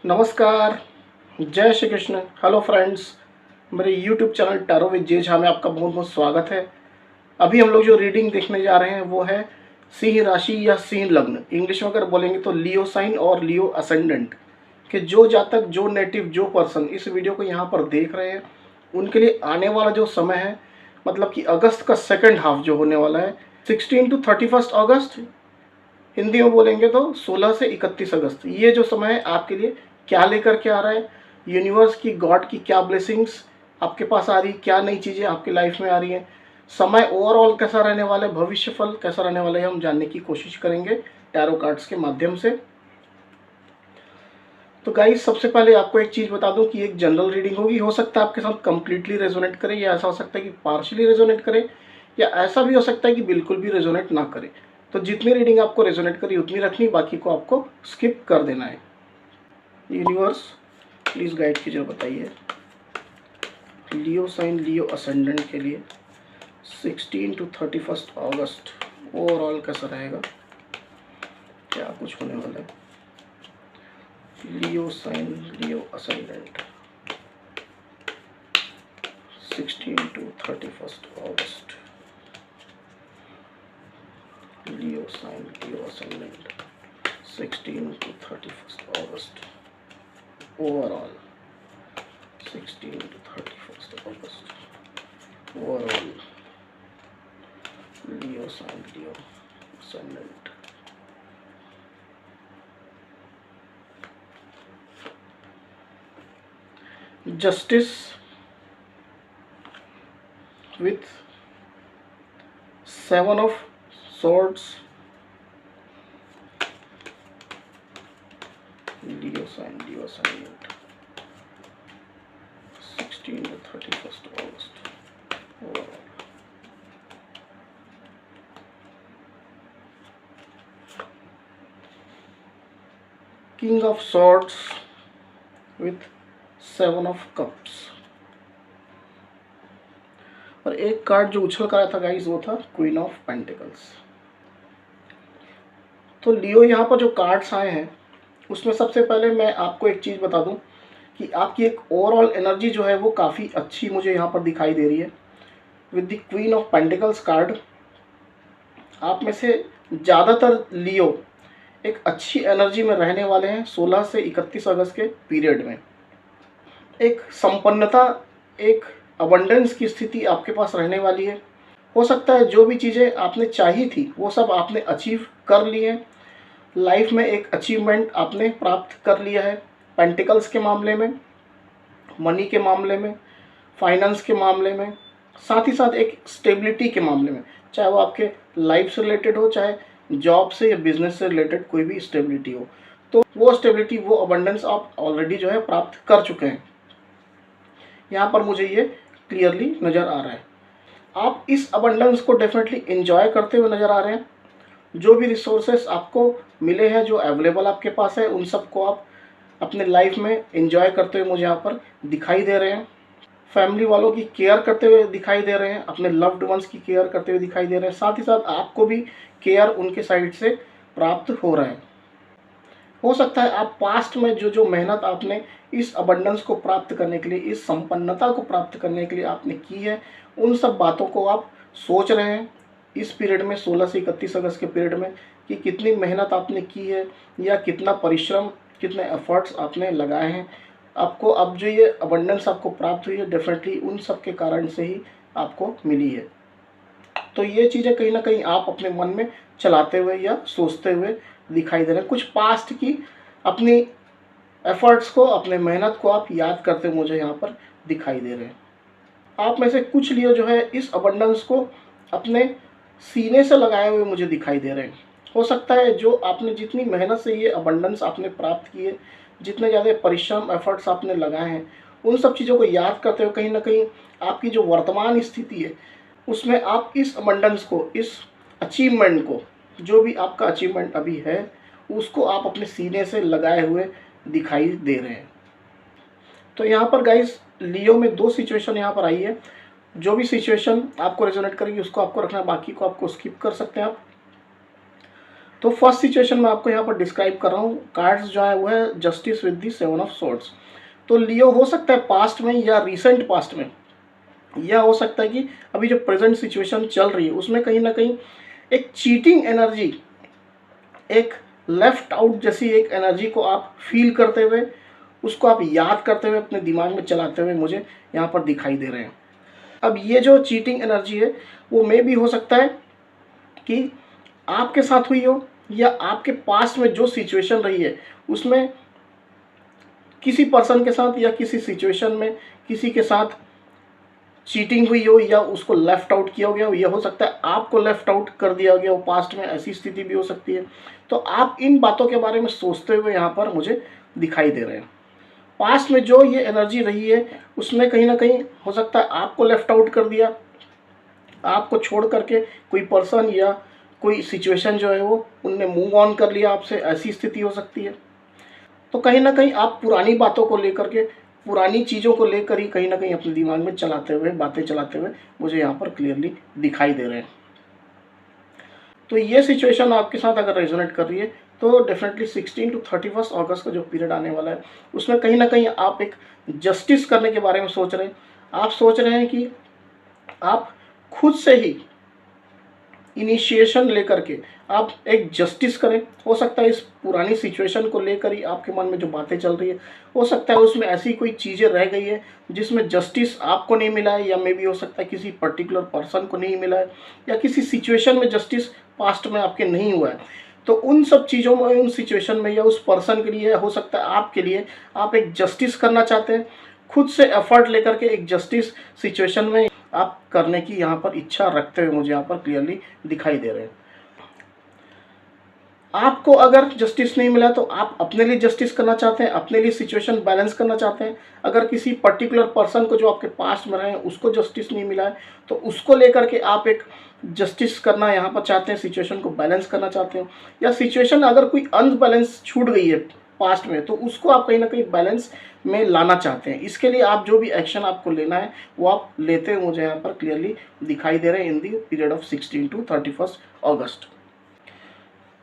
नमस्कार, जय Shri Krishna. Hello friends, मेरे YouTube channel tarot with J Jha में आपका बहुत बहुत स्वागत है। अभी हम लोग जो रीडिंग देखने जा रहे हैं वो है सिंह राशि या सिंह लग्न, इंग्लिश में अगर बोलेंगे तो लियो साइन और लियो असेंडेंट के जो जातक, जो नेटिव, जो पर्सन इस वीडियो को यहाँ पर देख रहे हैं उनके लिए आने वाला जो समय है, मतलब कि अगस्त का सेकेंड हाफ जो होने वाला है 16 to 31 अगस्त, हिंदी में बोलेंगे तो 16 से 31 अगस्त, ये जो समय है आपके लिए क्या लेकर के आ रहा है, यूनिवर्स की, गॉड की क्या ब्लेसिंग्स आपके पास आ रही, क्या नई चीज़ें आपकी लाइफ में आ रही हैं, समय ओवरऑल कैसा रहने वाला है, भविष्यफल कैसा रहने वाला है, हम जानने की कोशिश करेंगे टैरो कार्ड्स के माध्यम से। तो गाइस, सबसे पहले आपको एक चीज़ बता दूं कि एक जनरल रीडिंग होगी। हो सकता है आपके साथ कंप्लीटली रेजोनेट करे, या ऐसा हो सकता है कि पार्शियली रेजोनेट करे, या ऐसा भी हो सकता है कि बिल्कुल भी रेजोनेट ना करे। तो जितनी रीडिंग आपको रेजोनेट करी उतनी रखनी, बाकी को आपको स्किप कर देना है। यूनिवर्स प्लीज़ गाइड कीजिए, बताइए लियो साइन, लियो असेंडेंट के लिए 16 to 31 अगस्त ओवरऑल कैसा रहेगा, क्या कुछ होने वाला है। Leo sign, Leo ascendant 16 to 31 अगस्त, Leo sign, Leo ascendant 16 to 31 अगस्त ओवरऑल, 16 to 31 अगस्त overall Leo sign, Leo ascendant. Justice with 7 of swords, Leo sign, Leo ascendant 16 to 31 August overall. King of swords with 7 of cups, और एक card जो उछल कर आया था गाइस वो था क्वीन ऑफ पेंटिकल्स। तो लियो यहाँ पर जो कार्ड्स आए हैं उसमें सबसे पहले मैं आपको एक चीज़ बता दूं कि आपकी एक ओवरऑल एनर्जी जो है वो काफ़ी अच्छी मुझे यहाँ पर दिखाई दे रही है। With the queen of pentacles card, आप में से ज़्यादातर लियो एक अच्छी एनर्जी में रहने वाले हैं 16 से 31 अगस्त के पीरियड में। एक संपन्नता, एक अबंडेंस की स्थिति आपके पास रहने वाली है। हो सकता है जो भी चीज़ें आपने चाही थी वो सब आपने अचीव कर ली है, लाइफ में एक अचीवमेंट आपने प्राप्त कर लिया है। पेंटिकल्स के मामले में, मनी के मामले में, फाइनेंस के मामले में, साथ ही साथ एक स्टेबिलिटी के मामले में, चाहे वो आपके लाइफ से रिलेटेड हो, चाहे जॉब से या बिजनेस से रिलेटेड कोई भी स्टेबिलिटी हो, तो वो स्टेबिलिटी, वो अबंडेंस आप ऑलरेडी जो है प्राप्त कर चुके हैं। यहाँ पर मुझे ये क्लियरली नज़र आ रहा है। आप इस अबंडेंस को डेफिनेटली एंजॉय करते हुए नज़र आ रहे हैं। जो भी रिसोर्सेस आपको मिले हैं, जो अवेलेबल आपके पास है, उन सब को आप अपने लाइफ में एंजॉय करते हुए मुझे यहाँ पर दिखाई दे रहे हैं। फैमिली वालों की केयर करते हुए दिखाई दे रहे हैं, अपने लव्ड वंस की केयर करते हुए दिखाई दे रहे हैं, साथ ही साथ आपको भी केयर उनके साइड से प्राप्त हो रहा है। हो सकता है आप पास्ट में जो जो मेहनत आपने इस अबंडेंस को प्राप्त करने के लिए, इस संपन्नता को प्राप्त करने के लिए आपने की है, उन सब बातों को आप सोच रहे हैं इस पीरियड में, 16 से 31 अगस्त के पीरियड में, कि कितनी मेहनत आपने की है या कितना परिश्रम, कितने एफर्ट्स आपने लगाए हैं। आपको अब जो ये अबंडेंस आपको प्राप्त हुई है, डेफिनेटली उन सब के कारण से ही आपको मिली है। तो ये चीज़ें कहीं ना कहीं आप अपने मन में चलाते हुए या सोचते हुए दिखाई दे रहे हैं। कुछ पास्ट की अपनी एफर्ट्स को, अपने मेहनत को आप याद करते हुए मुझे यहाँ पर दिखाई दे रहे हैं। आप में से कुछ लियो जो है इस अबंडेंस को अपने सीने से लगाए हुए मुझे दिखाई दे रहे हैं। हो सकता है जो आपने जितनी मेहनत से ये अबंडेंस आपने प्राप्त किए, जितने ज़्यादा परिश्रम, एफर्ट्स आपने लगाए हैं, उन सब चीज़ों को याद करते हुए कहीं ना कहीं आपकी जो वर्तमान स्थिति है उसमें आप इस अबंडेंस को, इस अचीवमेंट को, जो भी आपका अचीवमेंट अभी है, उसको आप अपने सीने से लगाए हुए दिखाई दे रहे हैं। तो यहाँ पर गाइस लियो में दो सिचुएशन यहाँ पर आई है। जो भी सिचुएशन आपको रेजोनेट करेगी उसको आपको रखना है, बाकी को आपको स्किप कर सकते हैं आप। तो फर्स्ट सिचुएशन मैं आपको यहाँ पर डिस्क्राइब कर रहा हूँ। कार्ड्स जो है वो है justice with the 7 of swords. तो लियो हो सकता है पास्ट में या रिसेंट पास्ट में, या हो सकता है कि अभी जो प्रेजेंट सिचुएशन चल रही है उसमें कहीं ना कहीं एक चीटिंग एनर्जी, एक लेफ्ट आउट जैसी एक एनर्जी को आप फील करते हुए, उसको आप याद करते हुए अपने दिमाग में चलाते हुए मुझे यहाँ पर दिखाई दे रहे हैं। अब ये जो चीटिंग एनर्जी है वो मे भी हो सकता है कि आपके साथ हुई हो, या आपके पास्ट में जो सिचुएशन रही है उसमें किसी पर्सन के साथ या किसी सिचुएशन में किसी के साथ चीटिंग हुई हो, या उसको लेफ्ट आउट किया गया हो, या हो सकता है आपको लेफ्ट आउट कर दिया गया हो पास्ट में, ऐसी स्थिति भी हो सकती है। तो आप इन बातों के बारे में सोचते हुए यहाँ पर मुझे दिखाई दे रहे हैं। पास्ट में जो ये एनर्जी रही है उसमें कहीं ना कहीं हो सकता है आपको लेफ्ट आउट कर दिया, आपको छोड़ करके कोई पर्सन या कोई सिचुएशन जो है वो उनने मूव ऑन कर लिया आपसे, ऐसी स्थिति हो सकती है। तो कहीं ना कहीं आप पुरानी बातों को लेकर के, पुरानी चीज़ों को लेकर ही कहीं ना कहीं अपने दिमाग में चलाते हुए, बातें चलाते हुए मुझे यहाँ पर क्लियरली दिखाई दे रहे हैं। तो ये सिचुएशन आपके साथ अगर रेजोनेट कर रही है तो डेफिनेटली 16 टू 31 अगस्त का जो पीरियड आने वाला है उसमें कहीं ना कहीं आप एक जस्टिस करने के बारे में सोच रहे हैं। आप सोच रहे हैं कि आप खुद से ही इनिशिएशन लेकर के आप एक जस्टिस करें। हो सकता है इस पुरानी सिचुएशन को लेकर ही आपके मन में जो बातें चल रही है, हो सकता है उसमें ऐसी कोई चीज़ें रह गई है जिसमें जस्टिस आपको नहीं मिला है, या मे भी हो सकता है किसी पर्टिकुलर पर्सन को नहीं मिला है, या किसी सिचुएशन में जस्टिस पास्ट में आपके नहीं हुआ है। तो उन सब चीज़ों में, उन सिचुएशन में, या उस पर्सन के लिए, हो सकता है आपके लिए, आप एक जस्टिस करना चाहते हैं, खुद से एफर्ट लेकर के एक जस्टिस सिचुएशन में आप करने की यहाँ पर इच्छा रखते हुए मुझे यहाँ पर क्लियरली दिखाई दे रहे हैं। आपको अगर जस्टिस नहीं मिला तो आप अपने लिए जस्टिस करना चाहते हैं, अपने लिए सिचुएशन बैलेंस करना चाहते हैं। अगर किसी पर्टिकुलर पर्सन को जो आपके पास में रहे हैं उसको जस्टिस नहीं मिला है तो उसको लेकर के आप एक जस्टिस करना यहाँ पर चाहते हैं, सिचुएशन को बैलेंस करना चाहते हैं। या सिचुएशन अगर कोई अनबैलेंस छूट गई है पास्ट में तो उसको आप कहीं ना कहीं बैलेंस में लाना चाहते हैं। इसके लिए आप जो भी एक्शन आपको लेना है वो आप लेते हुए मुझे यहाँ पर क्लियरली दिखाई दे रहे हैं इन दी पीरियड ऑफ 16 टू 31 अगस्त।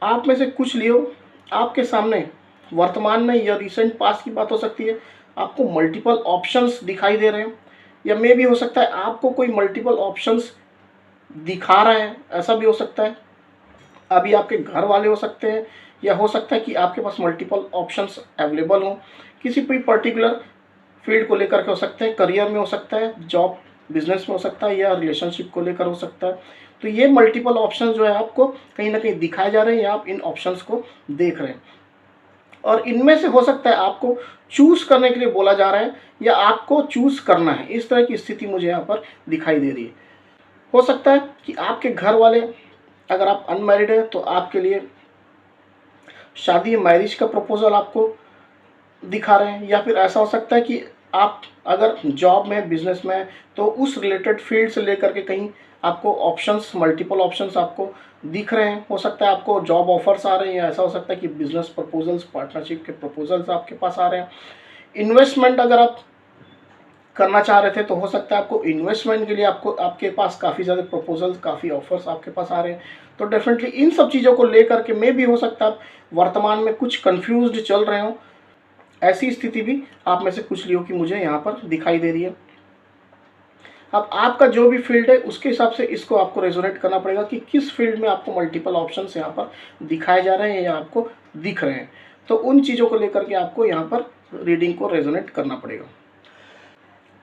आप में से कुछ लियो आपके सामने वर्तमान में या रिसेंट पास्ट की बात हो सकती है, आपको मल्टीपल ऑप्शंस दिखाई दे रहे हैं, या मे भी हो सकता है आपको कोई मल्टीपल ऑप्शंस दिखा रहा है, ऐसा भी हो सकता है। अभी आपके घर वाले हो सकते हैं, या हो सकता है कि आपके पास मल्टीपल ऑप्शंस अवेलेबल हों, किसी कोई पर्टिकुलर फील्ड को लेकर के हो सकते हैं, करियर में हो सकता है, जॉब बिजनेस में हो सकता है, या रिलेशनशिप को लेकर हो सकता है। तो ये मल्टीपल ऑप्शन जो है आपको कहीं ना कहीं दिखाए जा रहे हैं, या आप इन ऑप्शंस को देख रहे हैं, और इनमें से हो सकता है आपको चूज करने के लिए बोला जा रहा है, या आपको चूज करना है। इस तरह की स्थिति मुझे यहाँ पर दिखाई दे रही है। हो सकता है कि आपके घर वाले, अगर आप अनमैरिड हैं तो आपके लिए शादी, मैरिज का प्रपोजल आपको दिखा रहे हैं, या फिर ऐसा हो सकता है कि आप अगर जॉब में, बिजनेस में, तो उस रिलेटेड फील्ड से लेकर के कहीं आपको ऑप्शंस, मल्टीपल ऑप्शंस आपको दिख रहे हैं। हो सकता है आपको जॉब ऑफर्स आ रहे हैं, या ऐसा हो सकता है कि बिजनेस प्रपोजल्स, पार्टनरशिप के प्रपोजल्स आपके पास आ रहे हैं। इन्वेस्टमेंट अगर आप करना चाह रहे थे तो हो सकता है आपको इन्वेस्टमेंट के लिए आपके पास काफ़ी ज़्यादा प्रपोजल्स, काफ़ी ऑफर्स आपके पास आ रहे हैं। तो डेफिनेटली इन सब चीज़ों को लेकर के मे भी हो सकता है आप वर्तमान में कुछ कंफ्यूज्ड चल रहे हो। ऐसी स्थिति भी आप में से कुछ लोगों की मुझे यहाँ पर दिखाई दे रही है। अब आपका जो भी फील्ड है उसके हिसाब से इसको आपको रेजोनेट करना पड़ेगा कि किस फील्ड में आपको मल्टीपल ऑप्शंस यहाँ पर दिखाए जा रहे हैं या आपको दिख रहे हैं। तो उन चीज़ों को लेकर के आपको यहाँ पर रीडिंग को रेजोनेट करना पड़ेगा।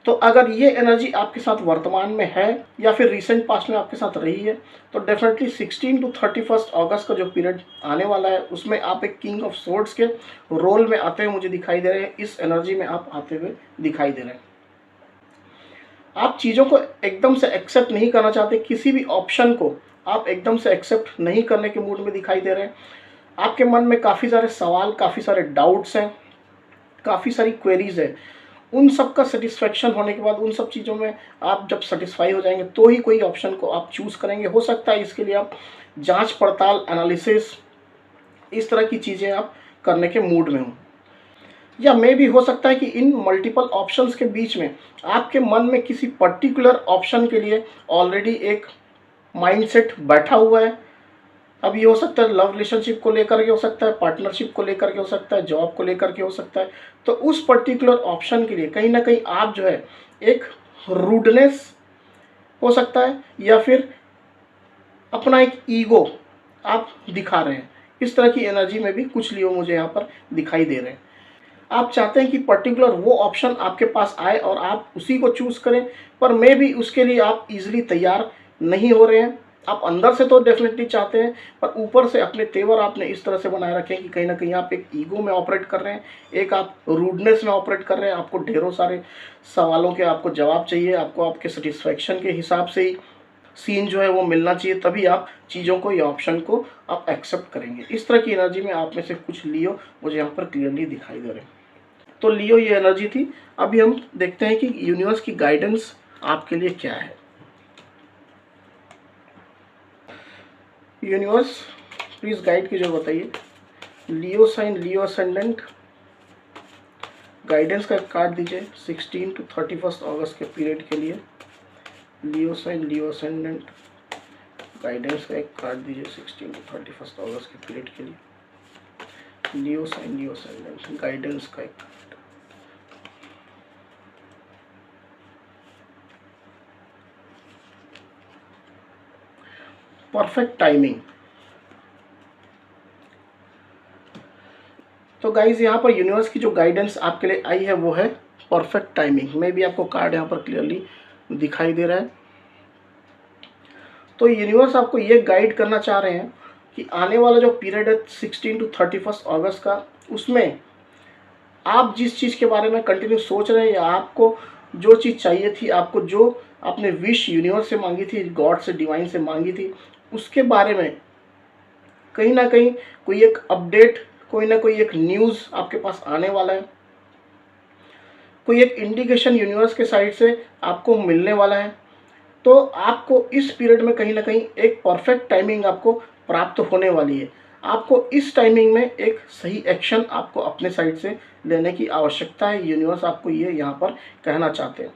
तो अगर ये एनर्जी आपके साथ वर्तमान में है या फिर रिसेंट पास्ट में आपके साथ रही है तो डेफिनेटली 16 टू 31 अगस्त का जो पीरियड आने वाला है उसमें आप एक किंग ऑफ सोर्ड्स के रोल में आते हुए मुझे दिखाई दे रहे हैं। इस एनर्जी में आप आते हुए दिखाई दे रहे हैं। आप चीज़ों को एकदम से एक्सेप्ट नहीं करना चाहते, किसी भी ऑप्शन को आप एकदम से एक्सेप्ट नहीं करने के मूड में दिखाई दे रहे हैं। आपके मन में काफ़ी सारे सवाल, काफ़ी सारे डाउट्स हैं, काफ़ी सारी क्वेरीज है। उन सब का सेटिस्फेक्शन होने के बाद, उन सब चीज़ों में आप जब सेटिस्फाई हो जाएंगे तो ही कोई ऑप्शन को आप चूज़ करेंगे। हो सकता है इसके लिए आप जांच पड़ताल, एनालिसिस, इस तरह की चीज़ें आप करने के मूड में हों। या मे भी हो सकता है कि इन मल्टीपल ऑप्शंस के बीच में आपके मन में किसी पर्टिकुलर ऑप्शन के लिए ऑलरेडी एक माइंडसेट बैठा हुआ है, अब ये हो सकता है लव रिलेशनशिप को लेकर के हो सकता है, पार्टनरशिप को लेकर के हो सकता है, जॉब को लेकर के हो सकता है। तो उस पर्टिकुलर ऑप्शन के लिए कहीं ना कहीं आप जो है एक रूडनेस हो सकता है या फिर अपना एक ईगो आप दिखा रहे हैं। इस तरह की एनर्जी में भी कुछ लियो मुझे यहाँ पर दिखाई दे रहे हैं। आप चाहते हैं कि पर्टिकुलर वो ऑप्शन आपके पास आए और आप उसी को चूज़ करें, पर मे भी उसके लिए आप इजीली तैयार नहीं हो रहे हैं। आप अंदर से तो डेफिनेटली चाहते हैं, पर ऊपर से अपने तेवर आपने इस तरह से बनाए रखे हैं कि कहीं ना कहीं आप एक ईगो में ऑपरेट कर रहे हैं, एक आप रूडनेस में ऑपरेट कर रहे हैं। आपको ढेरों सारे सवालों के आपको जवाब चाहिए, आपको आपके सेटिस्फैक्शन के हिसाब से ही सीन जो है वो मिलना चाहिए, तभी आप चीज़ों को या ऑप्शन को आप एक्सेप्ट करेंगे। इस तरह की एनर्जी में आप में से कुछ लियो मुझे यहाँ पर क्लियरली दिखाई दे रहे हैं। तो लियो ये एनर्जी थी। अभी हम देखते हैं कि यूनिवर्स की गाइडेंस आपके लिए क्या है। यूनिवर्स प्लीज गाइड कीजिए, बताइए। लियो साइन, लियो असेंडेंट, गाइडेंस का कार्ड दीजिए 16 to 31 अगस्त के पीरियड के लिए। लियो साइन, लियो असेंडेंट, गाइडेंस का एक कार्ड दीजिए 16 to 31 अगस्त के पीरियड के लिए। लियो साइन, लियो असेंडेंट, गाइडेंस का एक कार्ड। Perfect timing. तो गाइज यहाँ पर यूनिवर्स की जो गाइडेंस आपके लिए आई है वो है परफेक्ट टाइमिंग। में भी आपको कार्ड यहाँ पर क्लियरली दिखाई दे रहा है। तो यूनिवर्स आपको ये गाइड करना चाह रहे हैं कि आने वाला जो पीरियड है 16 to 31 अगस्त का, उसमें आप जिस चीज़ के बारे में कंटिन्यू सोच रहे हैं या आपको जो चीज़ चाहिए थी, आपको जो आपने विश यूनिवर्स से मांगी थी, गॉड से, डिवाइन से मांगी थी, उसके बारे में कहीं ना कहीं कोई एक अपडेट, कोई ना कोई एक न्यूज़ आपके पास आने वाला है। कोई एक इंडिकेशन यूनिवर्स के साइड से आपको मिलने वाला है। तो आपको इस पीरियड में कहीं ना कहीं एक परफेक्ट टाइमिंग आपको प्राप्त होने वाली है। आपको इस टाइमिंग में एक सही एक्शन आपको अपने साइड से लेने की आवश्यकता है। यूनिवर्स आपको ये यहाँ पर कहना चाहते हैं।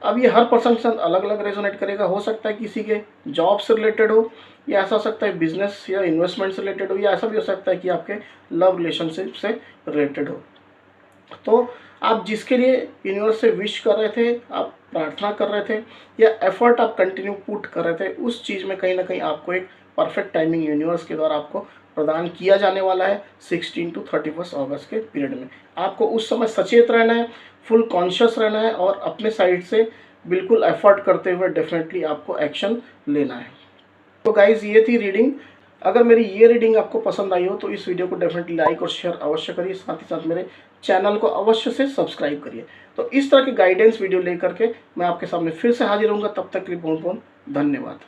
अब ये हर पर्सन के साथ अलग अलग रेजोनेट करेगा। हो सकता है किसी के जॉब से रिलेटेड हो, या ऐसा हो सकता है बिजनेस या इन्वेस्टमेंट से रिलेटेड हो, या ऐसा भी हो सकता है कि आपके लव रिलेशनशिप से रिलेटेड हो। तो आप जिसके लिए यूनिवर्स से विश कर रहे थे, आप प्रार्थना कर रहे थे, या एफर्ट आप कंटिन्यू पुट कर रहे थे, उस चीज़ में कहीं ना कहीं आपको एक परफेक्ट टाइमिंग यूनिवर्स के द्वारा आपको प्रदान किया जाने वाला है 16 to 31 अगस्त के पीरियड में। आपको उस समय सचेत रहना है, फुल कॉन्शियस रहना है और अपने साइड से बिल्कुल एफर्ट करते हुए डेफिनेटली आपको एक्शन लेना है। तो गाइज ये थी रीडिंग। अगर मेरी ये रीडिंग आपको पसंद आई हो तो इस वीडियो को डेफिनेटली लाइक और शेयर अवश्य करिए। साथ ही साथ मेरे चैनल को अवश्य से सब्सक्राइब करिए। तो इस तरह के गाइडेंस वीडियो लेकर के मैं आपके सामने फिर से हाजिर होऊंगा। तब तक के लिए बहुत बहुत धन्यवाद।